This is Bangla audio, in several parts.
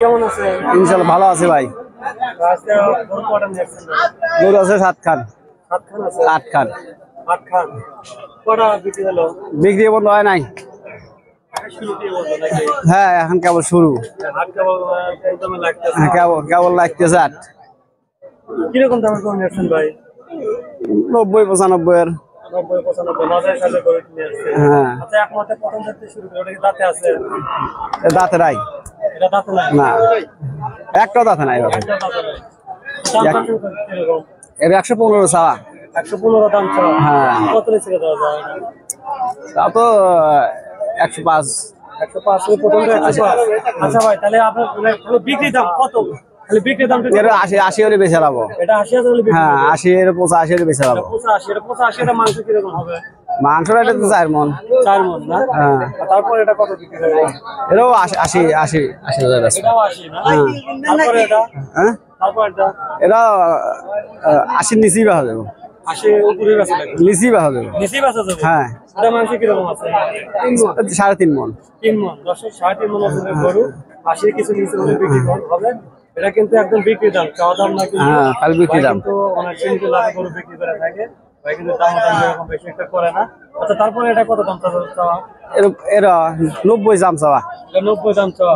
কেমন আছেন? ইনশাআল্লাহ ভালো আছে ভাই। আজকে গরু কয়টা নিয়ে আসছেন ভাই? গরু আছে 7 খান। 7 খান আছে? 8 খান। 8 খান। কয়টা বিক্রি হলো? বিক্রি বন্ধ হয় নাই। শুরু দিয়ে বলতো নাকি? হ্যাঁ এখন কেবল শুরু। হাট কেবল দামে লাগতেছে। হ্যাঁ কেবল লাগতেছে 8। কিরকম দামের গরু নিয়ে আসছেন ভাই? 90-95 এর। 90-95 মাঝের সাথে গরু নিয়ে আসছেন। হ্যাঁ আচ্ছা এক মাসে প্রথম থেকে শুরু করে ওটা কি দাঁতে আছে? দাঁতে নাই। এটা দাঁতে নাই? না একটা দাঁতে নাই বাবা। এটা দাঁতে নাই। দাম কিরকম? এর 115 চাওয়া। 115 দাম চাও? হ্যাঁ কত নিচে দেওয়া যায়? তা তো 105। 105 এর প্রথম 105। আচ্ছা ভাই তাহলে আপনার বিক্রি দাম কত? তাহলে বিক্রি দামটা এর 80 হলে বেচে যাবো। এটা 80,000 হলে বিক্রি। হ্যাঁ 80 এর 85 হলে বেচে যাবো। 85 এটা মাংস কিরকম হবে? মাংসটা এটা তো 4 মণ। 4 মণ না? হ্যাঁ তারপর এটা কত বিক্রি হবে? এরও 80,000 আছে। এটাও 80 না? তারপর এটা? হ্যাঁ তারপর এটা? এটা 80 নিচেই বেচা যাবে। 80 উপরে বেচা লাগবে। নিচেই বেচা যাবে। নিচেই বেচা যাবে? হ্যাঁ এটা মাংস কিরকম আছে? 3.5 মণ। 3 মণ। 10.5 মণ ওজনের গরু 80 কিছু নিচে হলে বিক্রি হবে। এটা কিন্তু একদম বিক্রি দাম, চাওয়া দাম না কিন্তু। হ্যাঁ খালি বিক্রি দাম। কিন্তু অনেক সীমিত লাভে গরু বিক্রি করে থাকে। ভাই কিন্তু দাম এরকম বেশি একটা করে না। আচ্ছা তারপরে এটা কত দাম চাওয়া? এরা 90 দাম চাওয়া। এটা 90 দাম চাওয়া?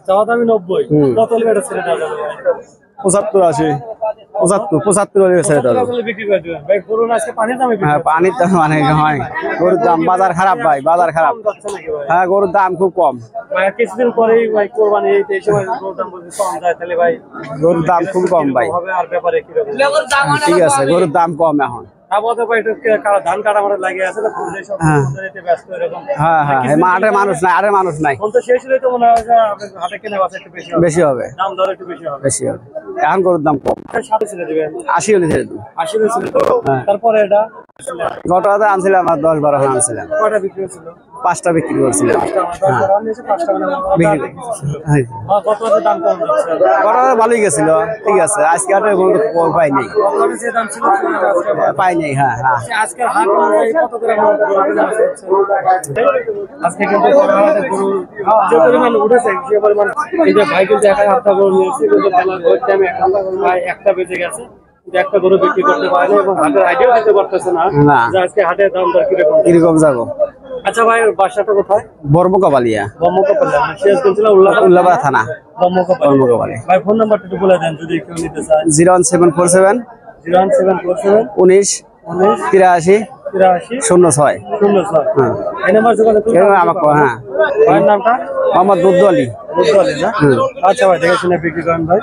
চাওয়া দামই 90। কত হলে এটা ছেড়ে দেওয়া যাবে? 75 হলে ছেড়ে দেওয়া যাবে। বিক্রি করে দিবেন ভাই। গরু না আজকে পানির দামে বিক্রি? হ্যাঁ পানির দাম মানে হয়। গরুর দাম বাজার খারাপ ভাই, বাজার খারাপ। যাচ্ছে নাকি ভাই? হ্যাঁ গরুর দাম খুব কম। ভাই কিছুদিন পরেই ভাই কোরবানি, এই সময় গরুর দাম যদি কম যায় তাহলে ভাই গরুর দাম খুব কম ভাই। হবে। আর ব্যাপারে কি রকম? ঠিক আছে গরুর দাম কম এখন। আপাতত ভাই ধান কাটা মারা লাগিয়ে আছে না, যেসব ব্যস্ত এরকম। হ্যাঁ হ্যাঁ মাঠে মানুষ নাই, আরে মানুষ নাই। ফোন তো শেষ হলে তো মনে হয় যে আপনার হাটে কেনা বাসা একটু বেশি হবে। দাম দর একটু বেশি হবে। এখন গরুর দাম কম। 60 ছেড়ে দিবেন? 80 হলে ছেড়ে দেবো। 80 ছেড়ে দেবেন। তারপরে এটা গতটা আনছিলাম আর 10-12 খান আনছিলাম। কয়টা বিক্রি হয়েছিল? 5টা বিক্রি করছিলাম। 5টা গত দাম কম যাচ্ছে। গতটা ভালোই গেছিল, ঠিক আছে। আজকে আর কোনো পাই নেই, যে দাম ছিল পাই নেই। হ্যাঁ হ্যাঁ আজকের হাট অনুযায়ী কত করে আজকে কিন্তু গরু যে পরিমাণ উঠেছে সে পরিমাণ এই যে ভাই কিন্তু একা হাতটা গরু নিয়েছে, কিন্তু বেলার ভোর টাইমে একটা বেজে গেছে, একটা গরু বিক্রি করতে পারে না এবং হাটের আইডিয়াও দিতে পারতেছে না যে আজকে হাটের দাম দর কিরকম যাবো। আচ্ছা ভাই বাসাটা কোথায়? বর্মকাবালিয়া। বর্মকাপালিয়া সিরাজগঞ্জ উল্লাপাড়া থানা। বর্মকাপালিয়া। ভাই ফোন নাম্বারটা একটু বলে দেন যদি কেউ নিতে চায়। 01747 01747 19 83 06। এই নাম্বার যোগাযোগ করুন আমাকে। হ্যাঁ ভাইয়ের নামটা? মোহাম্মদ বুদ্ধু আলী। বুদ্ধু আলী না? আচ্ছা ভাই দেখে শুনে বিক্রি করেন ভাই।